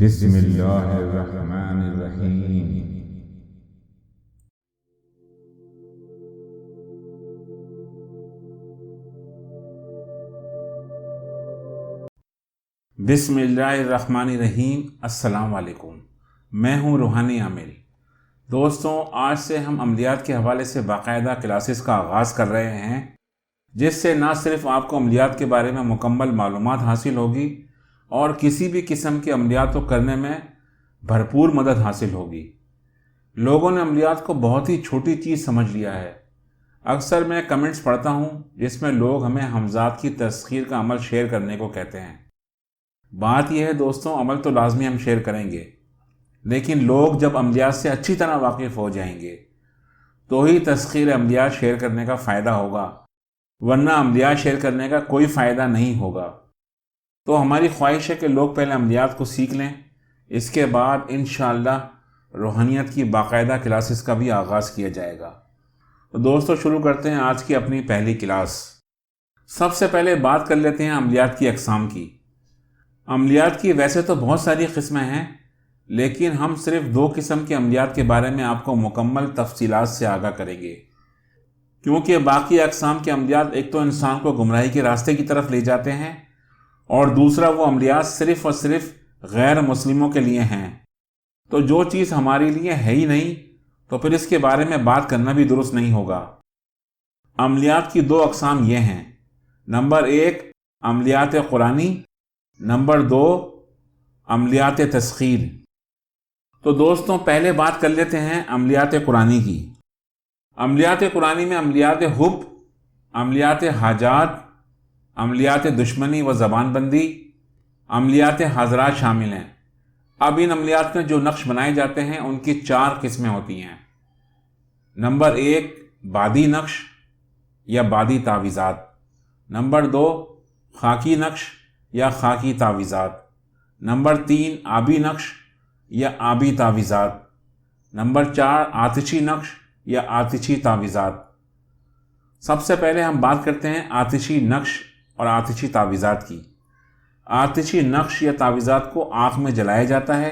بسم اللہ الرحمن الرحیم۔ بسم اللہ الرحمن الرحیم۔ السلام علیکم، میں ہوں روحانی عامل۔ دوستوں، آج سے ہم عملیات کے حوالے سے باقاعدہ کلاسز کا آغاز کر رہے ہیں، جس سے نہ صرف آپ کو عملیات کے بارے میں مکمل معلومات حاصل ہوگی اور کسی بھی قسم کے عملیات کو کرنے میں بھرپور مدد حاصل ہوگی۔ لوگوں نے عملیات کو بہت ہی چھوٹی چیز سمجھ لیا ہے۔ اکثر میں کمنٹس پڑھتا ہوں جس میں لوگ ہمیں حمزات کی تسخیر کا عمل شیئر کرنے کو کہتے ہیں۔ بات یہ ہے دوستوں، عمل تو لازمی ہم شیئر کریں گے، لیکن لوگ جب عملیات سے اچھی طرح واقف ہو جائیں گے تو ہی تسخیر عملیات شیئر کرنے کا فائدہ ہوگا، ورنہ عملیات شیئر کرنے کا کوئی فائدہ نہیں ہوگا۔ تو ہماری خواہش ہے کہ لوگ پہلے عملیات کو سیکھ لیں، اس کے بعد انشاءاللہ روحانیت کی باقاعدہ کلاسز کا بھی آغاز کیا جائے گا۔ تو دوستو، شروع کرتے ہیں آج کی اپنی پہلی کلاس۔ سب سے پہلے بات کر لیتے ہیں عملیات کی اقسام کی۔ عملیات کی ویسے تو بہت ساری قسمیں ہیں، لیکن ہم صرف 2 قسم کے عملیات کے بارے میں آپ کو مکمل تفصیلات سے آگاہ کریں گے، کیونکہ باقی اقسام کے عملیات ایک تو انسان کو گمراہی کے راستے کی طرف لے جاتے ہیں، اور دوسرا وہ عملیات صرف اور صرف غیر مسلموں کے لیے ہیں۔ تو جو چیز ہمارے لیے ہے ہی نہیں، تو پھر اس کے بارے میں بات کرنا بھی درست نہیں ہوگا۔ عملیات کی 2 اقسام یہ ہیں: نمبر 1 عملیات قرآنی، نمبر 2 عملیات تسخیر۔ تو دوستوں، پہلے بات کر لیتے ہیں عملیات قرآنی کی۔ عملیات قرآنی میں عملیات حب، عملیات حاجات، عملیات دشمنی و زبان بندی، عملیات حاضرات شامل ہیں۔ اب ان عملیات میں جو نقش بنائے جاتے ہیں ان کی 4 قسمیں ہوتی ہیں۔ نمبر 1 بادی نقش یا بادی تعویذات، نمبر 2 خاکی نقش یا خاکی تعویذات، نمبر 3 آبی نقش یا آبی تعویذات، نمبر 4 آتشی نقش یا آتشی تعویذات۔ سب سے پہلے ہم بات کرتے ہیں آتشی نقش اور آتشی تعویذات کی۔ آتشی نقش یا تعویذات کو آنکھ میں جلایا جاتا ہے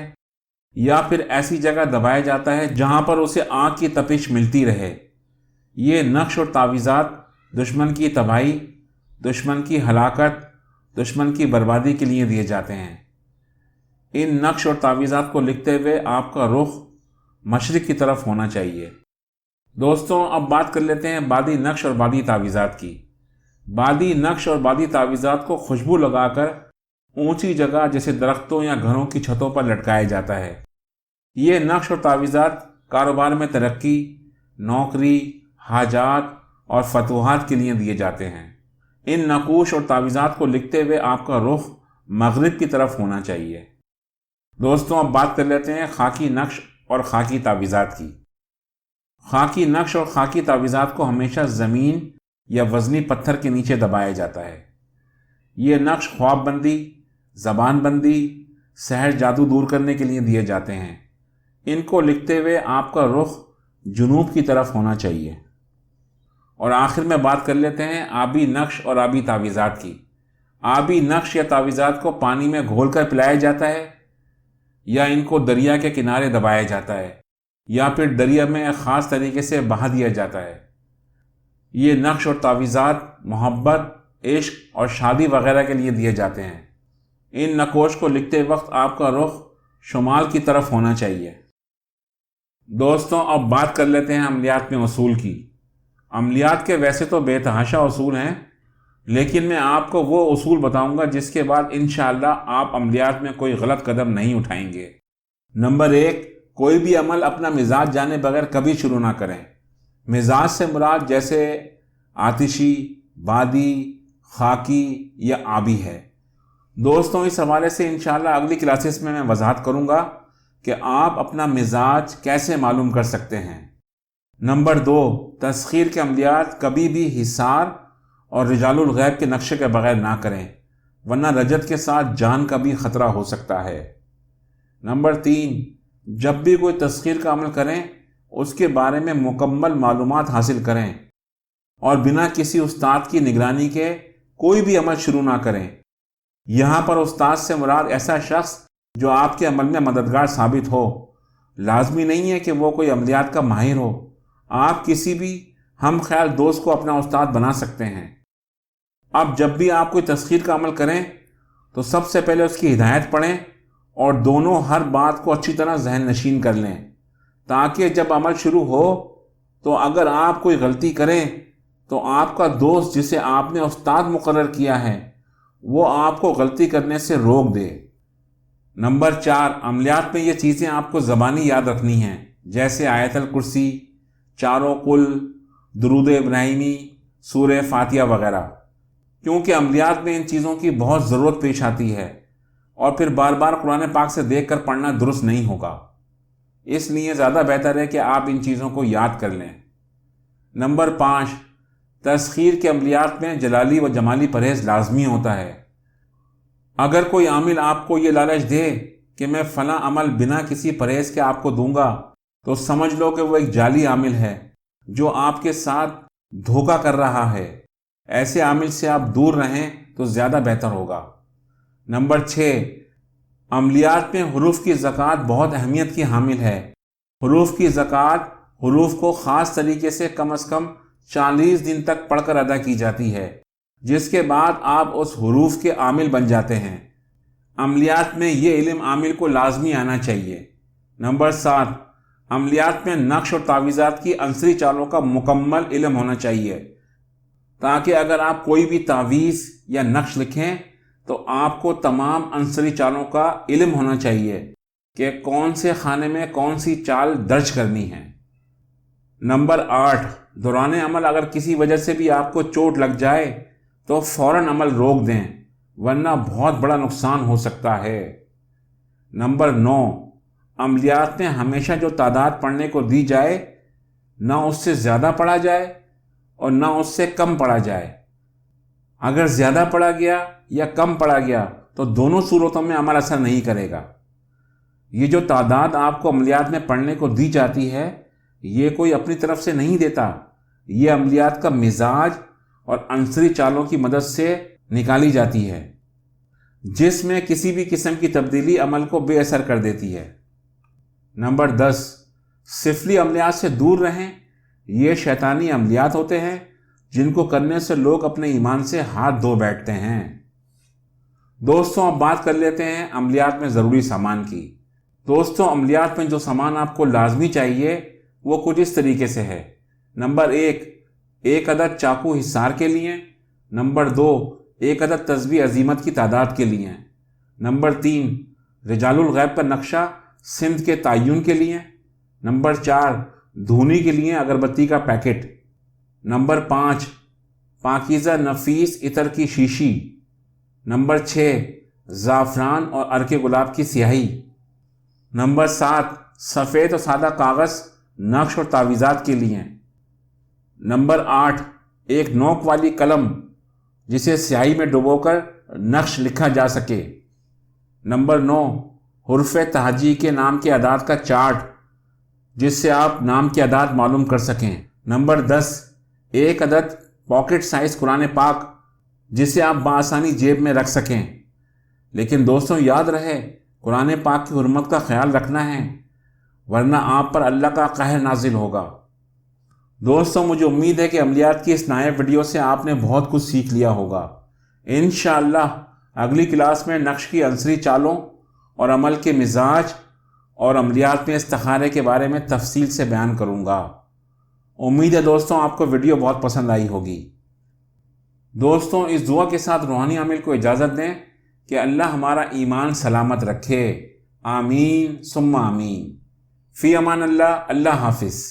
یا پھر ایسی جگہ دبایا جاتا ہے جہاں پر اسے آنکھ کی تپش ملتی رہے۔ یہ نقش اور تعویذات دشمن کی تباہی، دشمن کی ہلاکت، دشمن کی بربادی کے لیے دیے جاتے ہیں۔ ان نقش اور تعویذات کو لکھتے ہوئے آپ کا رخ مشرق کی طرف ہونا چاہیے۔ دوستوں، اب بات کر لیتے ہیں بادی نقش اور بادی تعویذات کی۔ بادی نقش اور بادی تعویذات کو خوشبو لگا کر اونچی جگہ جیسے درختوں یا گھروں کی چھتوں پر لٹکایا جاتا ہے۔ یہ نقش اور تعویذات کاروبار میں ترقی، نوکری، حاجات اور فتوحات کے لیے دیے جاتے ہیں۔ ان نقوش اور تعویذات کو لکھتے ہوئے آپ کا رخ مغرب کی طرف ہونا چاہیے۔ دوستوں، اب بات کر لیتے ہیں خاکی نقش اور خاکی تعویذات کی۔ خاکی نقش اور خاکی تعویذات کو ہمیشہ زمین یا وزنی پتھر کے نیچے دبایا جاتا ہے۔ یہ نقش خواب بندی، زبان بندی، سحر جادو دور کرنے کے لیے دیے جاتے ہیں۔ ان کو لکھتے ہوئے آپ کا رخ جنوب کی طرف ہونا چاہیے۔ اور آخر میں بات کر لیتے ہیں آبی نقش اور آبی تعویذات کی۔ آبی نقش یا تعویذات کو پانی میں گھول کر پلایا جاتا ہے، یا ان کو دریا کے کنارے دبایا جاتا ہے، یا پھر دریا میں ایک خاص طریقے سے بہا دیا جاتا ہے۔ یہ نقش اور تعویذات محبت، عشق اور شادی وغیرہ کے لیے دیے جاتے ہیں۔ ان نقوش کو لکھتے وقت آپ کا رخ شمال کی طرف ہونا چاہیے۔ دوستوں، اب بات کر لیتے ہیں عملیات میں اصول کی۔ عملیات کے ویسے تو بے تحاشا اصول ہیں، لیکن میں آپ کو وہ اصول بتاؤں گا جس کے بعد انشاءاللہ آپ عملیات میں کوئی غلط قدم نہیں اٹھائیں گے۔ نمبر 1 کوئی بھی عمل اپنا مزاج جانے بغیر کبھی شروع نہ کریں۔ مزاج سے مراد جیسے آتشی، بادی، خاکی یا آبی ہے۔ دوستوں، اس حوالے سے انشاءاللہ اگلی کلاسز میں وضاحت کروں گا کہ آپ اپنا مزاج کیسے معلوم کر سکتے ہیں۔ نمبر 2 تسخیر کے عملیات کبھی بھی حصار اور رجال الغیب کے نقشے کے بغیر نہ کریں، ورنہ رجت کے ساتھ جان کا بھی خطرہ ہو سکتا ہے۔ نمبر 3 جب بھی کوئی تسخیر کا عمل کریں اس کے بارے میں مکمل معلومات حاصل کریں، اور بنا کسی استاد کی نگرانی کے کوئی بھی عمل شروع نہ کریں۔ یہاں پر استاد سے مراد ایسا شخص جو آپ کے عمل میں مددگار ثابت ہو۔ لازمی نہیں ہے کہ وہ کوئی عملیات کا ماہر ہو، آپ کسی بھی ہم خیال دوست کو اپنا استاد بنا سکتے ہیں۔ اب جب بھی آپ کوئی تسخیر کا عمل کریں تو سب سے پہلے اس کی ہدایت پڑھیں اور دونوں ہر بات کو اچھی طرح ذہن نشین کر لیں، تاکہ جب عمل شروع ہو تو اگر آپ کوئی غلطی کریں تو آپ کا دوست جسے آپ نے استاد مقرر کیا ہے وہ آپ کو غلطی کرنے سے روک دے۔ نمبر 4، عملیات میں یہ چیزیں آپ کو زبانی یاد رکھنی ہیں، جیسے آیت الکرسی، چاروں قل، درود ابراہیمی، سورہ فاتحہ وغیرہ، کیونکہ عملیات میں ان چیزوں کی بہت ضرورت پیش آتی ہے اور پھر بار بار قرآن پاک سے دیکھ کر پڑھنا درست نہیں ہوگا، اس لیے زیادہ بہتر ہے کہ آپ ان چیزوں کو یاد کر لیں۔ نمبر 5، تسخیر کے عملیات میں جلالی و جمالی پرہیز لازمی ہوتا ہے۔ اگر کوئی عامل آپ کو یہ لالچ دے کہ میں فلاں عمل بنا کسی پرہیز کے آپ کو دوں گا تو سمجھ لو کہ وہ ایک جعلی عامل ہے جو آپ کے ساتھ دھوکہ کر رہا ہے۔ ایسے عامل سے آپ دور رہیں تو زیادہ بہتر ہوگا۔ نمبر 6، عملیات میں حروف کی زکوٰۃ بہت اہمیت کی حامل ہے۔ حروف کی زکوٰۃ حروف کو خاص طریقے سے کم از کم 40 دن تک پڑھ کر ادا کی جاتی ہے، جس کے بعد آپ اس حروف کے عامل بن جاتے ہیں۔ عملیات میں یہ علم عامل کو لازمی آنا چاہیے۔ نمبر 7، عملیات میں نقش اور تعویذات کی عنصری چالوں کا مکمل علم ہونا چاہیے، تاکہ اگر آپ کوئی بھی تعویذ یا نقش لکھیں تو آپ کو تمام عنصری چالوں کا علم ہونا چاہیے کہ کون سے خانے میں کون سی چال درج کرنی ہے۔ نمبر 8، دوران عمل اگر کسی وجہ سے بھی آپ کو چوٹ لگ جائے تو فوراً عمل روک دیں، ورنہ بہت بڑا نقصان ہو سکتا ہے۔ نمبر 9، عملیات میں ہمیشہ جو تعداد پڑھنے کو دی جائے نہ اس سے زیادہ پڑھا جائے اور نہ اس سے کم پڑھا جائے۔ اگر زیادہ پڑھا گیا یا کم پڑھا گیا تو دونوں صورتوں میں عمل اثر نہیں کرے گا۔ یہ جو تعداد آپ کو عملیات میں پڑھنے کو دی جاتی ہے یہ کوئی اپنی طرف سے نہیں دیتا، یہ عملیات کا مزاج اور عنصری چالوں کی مدد سے نکالی جاتی ہے، جس میں کسی بھی قسم کی تبدیلی عمل کو بے اثر کر دیتی ہے۔ نمبر 10، سفلی عملیات سے دور رہیں، یہ شیطانی عملیات ہوتے ہیں جن کو کرنے سے لوگ اپنے ایمان سے ہاتھ دھو بیٹھتے ہیں۔ دوستوں، اب بات کر لیتے ہیں عملیات میں ضروری سامان کی۔ دوستوں، عملیات میں جو سامان آپ کو لازمی چاہیے وہ کچھ اس طریقے سے ہے۔ نمبر 1، ایک عدد چاقو حصار کے لیے۔ نمبر 2، ایک عدد تسبیح عظیمت کی تعداد کے لیے۔ نمبر 3، رجال الغیب کا نقشہ سمت کے تعین کے لیے۔ نمبر 4، دھونی کے لیے اگربتی کا پیکٹ۔ نمبر 5، پاکیزہ نفیس عطر کی شیشی۔ نمبر 6، زعفران اور عرق گلاب کی سیاہی۔ نمبر 7، سفید اور سادہ کاغذ نقش اور تعویذات کے لیے۔ نمبر 8، ایک نوک والی قلم جسے سیاہی میں ڈبو کر نقش لکھا جا سکے۔ نمبر 9، حروف تہجی کے نام کے اعداد کا چارٹ جس سے آپ نام کی اعداد معلوم کر سکیں۔ نمبر 10، ایک عدد پاکٹ سائز قرآن پاک جسے آپ بآسانی جیب میں رکھ سکیں۔ لیکن دوستوں، یاد رہے قرآن پاک کی حرمت کا خیال رکھنا ہے، ورنہ آپ پر اللہ کا قہر نازل ہوگا۔ دوستوں، مجھے امید ہے کہ عملیات کی اس نائب ویڈیو سے آپ نے بہت کچھ سیکھ لیا ہوگا۔ انشاءاللہ اگلی کلاس میں نقش کی عنصری چالوں اور عمل کے مزاج اور عملیات میں استخارے کے بارے میں تفصیل سے بیان کروں گا۔ امید ہے دوستوں آپ کو ویڈیو بہت پسند آئی ہوگی۔ دوستوں، اس دعا کے ساتھ روحانی عامل کو اجازت دیں کہ اللہ ہمارا ایمان سلامت رکھے۔ آمین ثم آمین۔ فی امان اللہ۔ اللہ حافظ۔